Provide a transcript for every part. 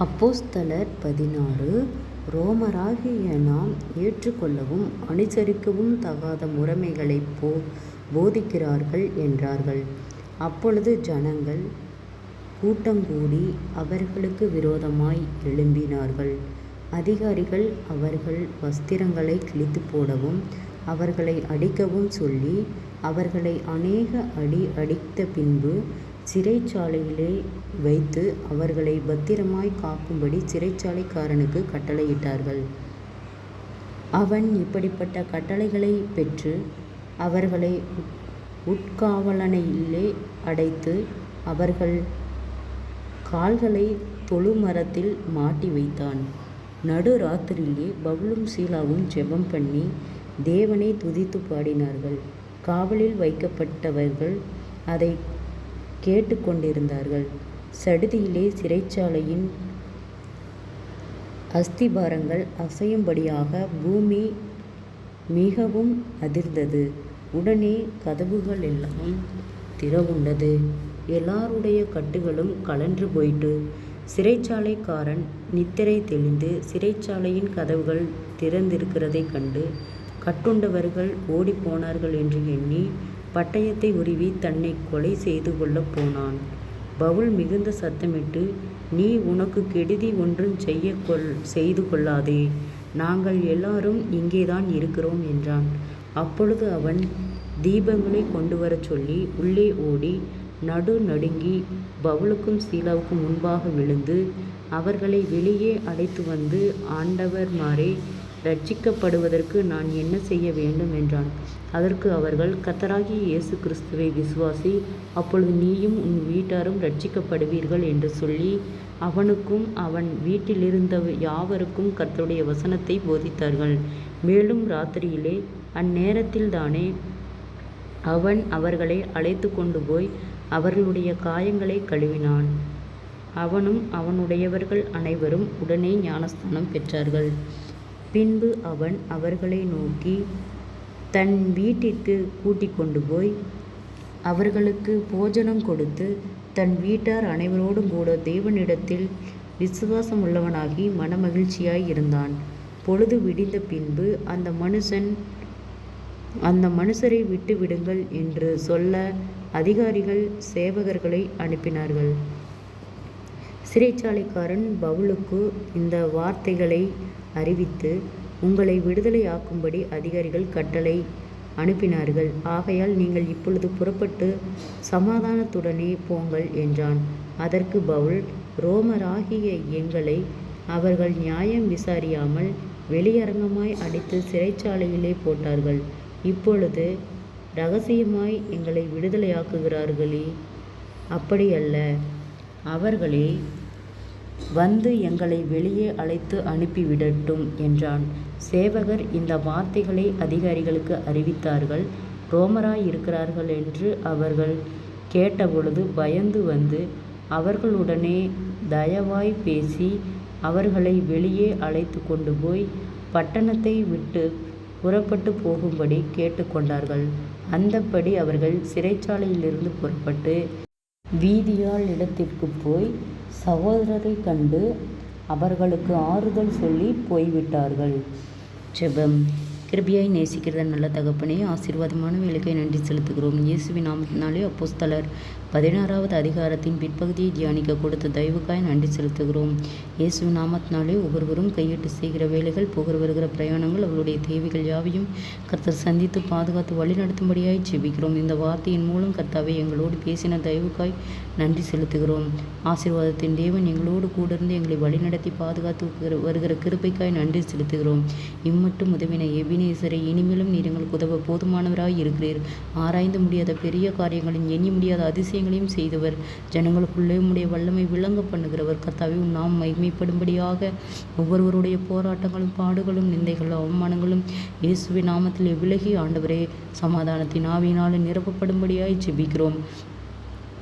அப்போஸ்தலர் 16 ரோமராகிய நாம் ஏற்றுக்கொள்ளவும் அனுசரிக்கவும் தகாத முறைமைகளைப் போதிக்கிறார்கள் என்றார்கள். அப்பொழுது ஜனங்கள் கூட்டங்கூடி அவர்களுக்கு விரோதமாய் எழும்பினார்கள். அதிகாரிகள் அவர்கள் வஸ்திரங்களை கிழித்து போடவும் அவர்களை அடிக்கவும் சொல்லி அவர்களை அநேக அடி அடித்த பின்பு சிறைச்சாலையிலே வைத்து அவர்களை பத்திரமாய் காக்கும்படி சிறைச்சாலைக்காரனுக்கு கட்டளையிட்டார்கள். அவன் இப்படிப்பட்ட கட்டளைகளை பெற்று அவர்களை உட்காவலனையிலே அடைத்து அவர்கள் கால்களை தொழுமரத்தில் மாட்டி வைத்தான். நடுராத்திரியிலே பவுலும் சீலாவும் ஜெபம் பண்ணி தேவனை துதித்து பாடினார்கள். காவலில் வைக்கப்பட்டவர்கள் அதை கேட்டு கொண்டிருந்தார்கள். சடுதியிலே சிறைச்சாலையின் அஸ்திபாரங்கள் அசையும்படியாக பூமி மிகவும் அதிர்ந்தது. உடனே கதவுகள் எல்லாம் திறவுண்டது. எல்லாருடைய கட்டுகளும் கழன்று போயிற்று. சிறைச்சாலைக்காரன் நித்திரை தெளிந்து சிறைச்சாலையின் கதவுகள் திறந்திருக்கிறதைக் கண்டு கட்டுண்டவர்கள் ஓடிப்போனார்கள் என்று எண்ணி பட்டயத்தை உருவி தன்னை கொலை செய்து கொள்ளப் போனான். பவுல் மிகுந்த சத்தமிட்டு, நீ உனக்கு கெடுதி ஒன்றும் செய்து கொள்ளாதே, நாங்கள் எல்லாரும் இங்கேதான் இருக்கிறோம் என்றான். அப்பொழுது அவன் தீபங்களை கொண்டு வரச் சொல்லி உள்ளே ஓடி நடுநடுங்கி பவுலுக்கும் சீலாவுக்கும் முன்பாக விழுந்து அவர்களை வெளியே அழைத்து வந்து, ஆண்டவர்மாரே, இரட்சிக்கப்படுவதற்கு நான் என்ன செய்ய வேண்டும் என்றான். அதற்கு அவர்கள், கர்த்தராகிய இயேசு கிறிஸ்துவை விசுவாசி, அப்பொழுது நீயும் உன் வீட்டாரும் இரட்சிக்கப்படுவீர்கள் என்று சொல்லி அவனுக்கும் அவன் வீட்டிலிருந்த யாவருக்கும் கர்த்தருடைய வசனத்தை போதித்தார்கள். மேலும் ராத்திரியிலே அந்நேரத்தில்தானே அவன் அவர்களை அழைத்து கொண்டு போய் அவர்களுடைய காயங்களை கழுவினான். அவனும் அவனுடையவர்கள் அனைவரும் உடனே ஞானஸ்நானம் பெற்றார்கள். பின்பு அவன் அவர்களை நோக்கி தன் வீட்டிற்கு கூட்டிக் கொண்டு போய் அவர்களுக்கு போஜனம் கொடுத்து தன் வீட்டார் அனைவரோடும் கூட தேவனிடத்தில் விசுவாசமுள்ளவனாகி மனமகிழ்ச்சியாய் இருந்தான். பொழுது விடிந்த பின்பு அந்த மனுஷரை விட்டு விடுங்கள் என்று சொல்ல அதிகாரிகள் சேவகர்களை அனுப்பினார்கள். சிறைச்சாலைக்காரன் பவுலுக்கு இந்த வார்த்தைகளை அறிவித்து, உங்களை விடுதலையாக்கும்படி அதிகாரிகள் கட்டளை அனுப்பினார்கள். ஆகையால் நீங்கள் இப்பொழுது புறப்பட்டு சமாதானத்துடனே போங்கள் என்றான். அதற்கு பவுல், ரோமராகிய எங்களை அவர்கள் நியாயம் விசாரியாமல் வெளியரங்கமாய் அடித்து சிறைச்சாலையிலே போட்டார்கள். இப்பொழுது இரகசியமாய் எங்களை விடுதலையாக்குகிறார்களே, அப்படியல்ல, அவர்களே வந்து எங்களை வெளியே அழைத்து அனுப்பிவிடட்டும் என்றான். சேவகர் இந்த வார்த்தைகளை அதிகாரிகளுக்கு அறிவித்தார்கள். ரோமராய் இருக்கிறார்கள் என்று அவர்கள் கேட்டபொழுது பயந்து வந்து அவர்களுடனே தயவாய் பேசி அவர்களை வெளியே அழைத்து கொண்டு போய் பட்டணத்தை விட்டு புறப்பட்டு போகும்படி கேட்டுக்கொண்டார்கள். அந்தப்படி அவர்கள் சிறைச்சாலையிலிருந்து புறப்பட்டு வீதியால் இடத்திற்கு போய் சகோதரரை கண்டு அவர்களுக்கு ஆறுதல் சொல்லி போய்விட்டார்கள். ஜெபம். கிருபையாய் நேசிக்கிற நல்ல தகப்பனே, ஆசீர்வாதமான வேலைக்காய் நன்றி செலுத்துகிறோம். இயேசுவின் நாமத்தினாலே அப்போஸ்தலர் 16வது அதிகாரத்தின் பிற்பகுதியை தியானிக்க கொடுத்த தயவுக்காய் நன்றி செலுத்துகிறோம். இயேசுவின் நாமத்தினாலே ஒவ்வொருவரும் கையிட்டு செய்கிற வேலைகள், போகிற வருகிற பிரயாணங்கள், அவர்களுடைய தேவைகள் யாவையும் கர்த்தர் சந்தித்து பாதுகாத்து வழிநடத்தும்படியாய் ஜெபிக்கிறோம். இந்த வார்த்தையின் மூலம் கர்த்தாவே எங்களோடு பேசின தயவுக்காய் நன்றி செலுத்துகிறோம். ஆசீர்வாதத்தின் தேவன் எங்களோடு கூட இருந்து எங்களை வழிநடத்தி பாதுகாத்து வருகிற கிருபைக்காய் நன்றி செலுத்துகிறோம். இம்மட்டும் உதவின எபினேசரை இனிமேலும் நீர் எங்களுக்கு உதவ போதுமானவராய் இருக்கிறீர். ஆராய்ந்து முடியாத பெரிய காரியங்களின் எண்ணி முடியாத அதிசயங்களையும் செய்தவர், ஜனங்களுக்குள்ளே உம்முடைய வல்லமை விளங்க பண்ணுகிறவர். கர்த்தாவே, உம் நாம் மகிமைப்படும்படியாக ஒவ்வொருவருடைய போராட்டங்களும் பாடுகளும் நிந்தைகளும் அவமானங்களும் இயேசுவின் நாமத்தில் விலகி ஆண்டவரே சமாதானத்தின் ஆவியினால் நிரப்பப்படும்படியாய் ஜெபிக்கிறோம்.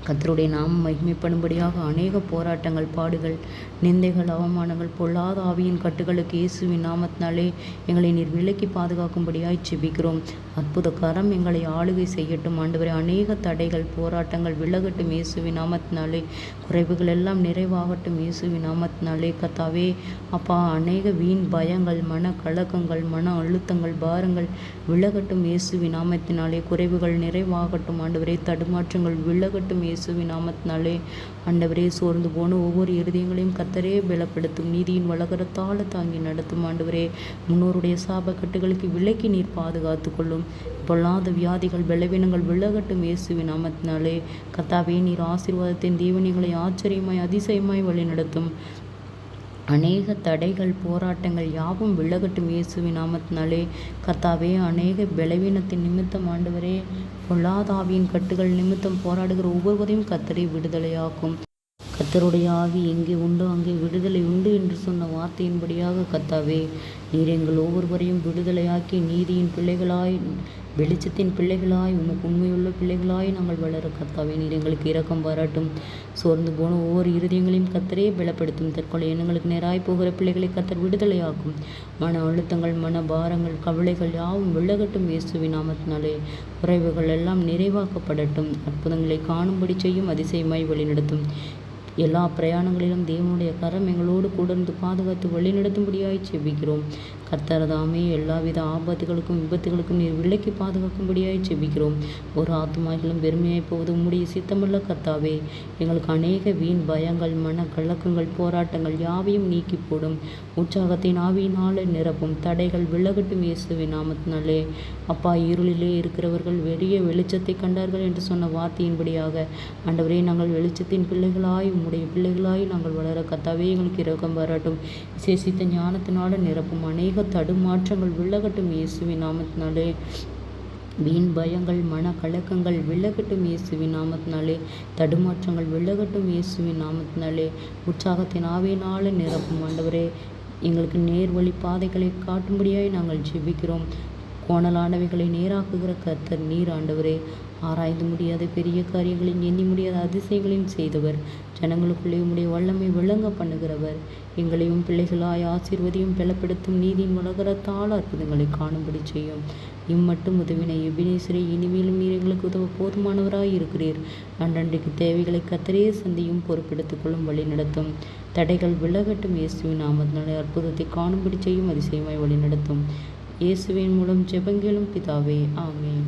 கர்த்தருடைய நாமம் மகிமைப்படும்படியாக அநேக போராட்டங்கள், பாடுகள், நிந்தைகள், அவமானங்கள், பொல்லாத ஆவியின் கட்டுகளுக்கு இயேசுவின் நாமத்தினாலே எங்களை நீர் விலக்கி பாதுகாக்கும்படியாய் ஜெபிக்கிறோம். அற்புத கரம் எங்களை ஆளுகை செய்யட்டும் ஆண்டவரே. அநேக தடைகள், போராட்டங்கள் விலகட்டும் இயேசுவின் நாமத்தினாலே. குறைவுகள் எல்லாம் நிறைவாகட்டும் இயேசுவின் நாமத்தினாலே. கர்த்தாவே அப்பா, அநேக வீண் பயங்கள், மன கலக்கங்கள், மன அழுத்தங்கள், பாரங்கள் விலகட்டும் இயேசுவின் நாமத்தினாலே. குறைவுகள் நிறைவாகட்டும் ஆண்டவரே. தடுமாற்றங்கள் விலகட்டும் இயேசுவின் நாமத்தினாலே. ஆண்டவரே, சோர்ந்து போன ஒவ்வொரு இருதயங்களையும் கர்த்தரே பலப்படுத்தும். நீதியின் வலகரத்தால் தாங்கி நடத்தும் ஆண்டவரே. முன்னோருடைய சாபக்கட்டுகளுக்கு விலக்கி நீர் பாதுகாத்து கொள்ளும். பொல்லாத வியாதிகள், பலவீனங்கள் விலகட்டும் இயேசுவின் நாமத்தினாலே. கர்த்தாவே, நீர் ஆசீர்வாதத்தின் தேவனிகளை ஆச்சரியமாய் அதிசயமாய் வழிநடத்தும். அநேக தடைகள், போராட்டங்கள் யாவும் விலகட்டும் இயேசுவின் நாமத்தினாலே. கர்த்தாவே, அநேக பலவீனத்தின் நிமித்தம் ஆண்டவரே, பொல்லாதாவியின் கட்டுகள் நிமித்தம் போராடுகிற ஒவ்வொருவரையும் கர்த்தரே விடுதலையாக்கும். கர்த்தருடைய ஆவி எங்கே உண்டோ அங்கே விடுதலை உண்டு என்று சொன்ன வார்த்தையின்படியாக கர்த்தாவே, நீர் எங்கள் ஒவ்வொருவரையும் விடுதலையாக்கி நீதியின் பிள்ளைகளாய், வெளிச்சத்தின் பிள்ளைகளாய், உமக்கு உண்மையுள்ள பிள்ளைகளாய் நாங்கள் வளர கர்த்தாவே நீர் எங்களுக்கு இரக்கம் பாராட்டும். சோர்ந்து போன ஒவ்வொரு இருதயங்களையும் கர்த்தரே பலப்படுத்தும். தற்கொலை எண்ணங்களுக்கு நேராய் போகிற பிள்ளைகளை கர்த்தர் விடுதலையாக்கும். மன அழுத்தங்கள், மன பாரங்கள், கவலைகள் யாவும் விலகட்டும் இயேசுவின் நாமத்தினாலே. குறைவுகள் எல்லாம் நிறைவாக்கப்படட்டும். அற்புதங்களை காணும்படி செய்யும். அதிசயமாய் வழிநடத்தும். எல்லா பிரயாணங்களிலும் தேவனுடைய கரம் எங்களோடு கூட இருந்து பாதுகாத்து வழிநடத்தும்படியாய் ஜெபிக்கிறோம். கர்த்தர் தாமே எல்லாவித ஆபத்துகளுக்கும் விபத்துகளுக்கும் நீர் விலக்கி பாதுகாக்கும்படியாய் ஜெபிக்கிறோம். ஒரு ஆத்துமாக்களும் வெறுமையாய் போவது உம்முடைய சித்தமல்ல கர்த்தாவே. எங்களுக்கு அநேக வீண் பயங்கள், மன கலக்கங்கள், போராட்டங்கள் யாவையும் நீக்கி போடும். உற்சாகத்தின் ஆவியினாலே நிரப்பும். தடைகள் விலகட்டும் இயேசுவின் நாமத்தினாலே. அப்பா, இருளிலே இருக்கிறவர்கள் பெரிய வெளிச்சத்தை கண்டார்கள் என்று சொன்ன வார்த்தையின்படியாக ஆண்டவரே, நாங்கள் வெளிச்சத்தின் பிள்ளைகளாய், உம்முடைய பிள்ளைகளாய் நாங்கள் வளர கர்த்தாவே எங்களுக்கு இரக்கம் பாராட்டும். விசேஷித்த ஞானத்தினால நிரப்பும். அநேக தடுமாற்றங்கள் விலகட்டும் இயேசுவின் நாமத்தினாலே. வீண் பயங்கள், மன கலக்கங்கள் விலகட்டும் இயேசுவின் நாமத்தினாலே. தடுமாற்றங்கள் விலகட்டும் இயேசுவின் நாமத்தினாலே. உற்சாகத்தின் ஆவியினால நிரப்பும் ஆண்டவரே. எங்களுக்கு நேர்வழி பாதைகளை காட்டும்படியாய் நாங்கள் ஜெபிக்கிறோம். கோணலானவைகளை நேராக்குகிற கர்த்தர் நீர் ஆண்டவரே. ஆராய்ந்து முடியாத பெரிய காரியங்களையும் எண்ணி முடியாத அதிசயங்களையும் செய்தவர். ஜனங்களுக்குள்ளே உம்முடைய வல்லமை விளங்க பண்ணுகிறவர். எங்களையும் பிள்ளைகளாய் ஆசீர்வதியும். பலப்படுத்தும். நீதியின் வலகரத்தால் அற்புதங்களை காணும்படி செய்யும். இம்மட்டும் உதவின எபினேசரே, இனிமேலும் நீர் எங்களுக்கு உதவ போதுமானவராய் இருக்கிறீர். அன்றன்றைக்கு தேவைகளை கர்த்தரே சந்தியும். பொறுப்பெடுத்துக் கொள்ளும். வழி நடத்தும். தடைகள் விலகட்டும் இயேசுவின் நாமத்தினாலே. அற்புதத்தை காணும்படி செய்யும். அதிசயமாய் வழி நடத்தும். இயேசுவின் மூலம் ஜெபங்களும் பிதாவே, ஆமென்.